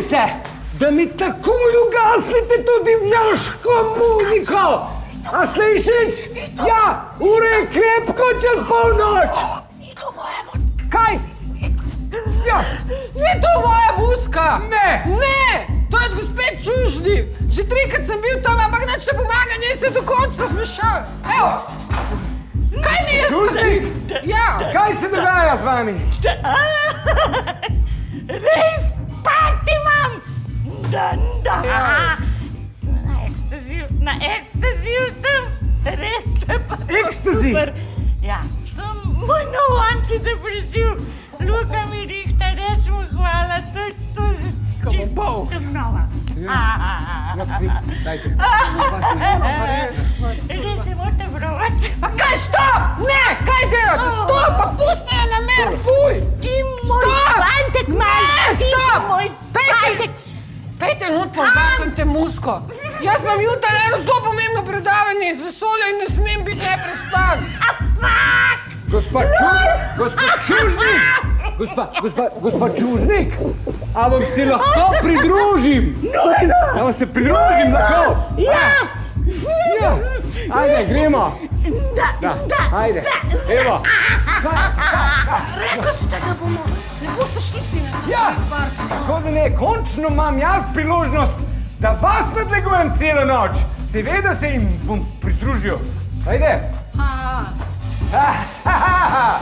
se, da mi takoj ugasnite to divljaško muziko. A slišiš? Ja, ura je krepko čez polnoč. Kaj? Ja. Ni to moja muska! Ne! Ne! To je gospod Čužnik! Že trikrat sem bil tam, ampak nič ne pomaga, njej se dokončno smešal. Evo! Kaj ni jaz Čužnik? Ja! Kaj se dogaja z vami? Res party imam! Da. Ja. Na ekstaziju sem. Res, to je pa to Ekstazi? super. Ja, to je moj nov antidepresiv. Luka mi rihta, reč mu hvala, to je čisto nova. Dajte. Res se morate provati. A kaj, stop! Ne! Kaj delate? Stop! Pa pusti je na mer! Fuj! Ti moj fantek, Ne, ti si stop! moj fantek. Pejte not, pogasam te musko. Jaz imam jutri eno zelo pomembno predavanje iz vesolja in ne smem biti neprespan. A fuck! Gospa Čužnik, a vam se lahko pridružim? A vam se pridružim lahko? Ja. Ajde, gremo. Da, ajde. Evo. Rekl ste, da bomo ne boste šli si na Ja, tako da ne, končno imam jaz priložnost, da vas nadlegujem celo noč. Seveda se jim bom pridružil. Ajde. Ha, ha. Ha, ha, ha, ha.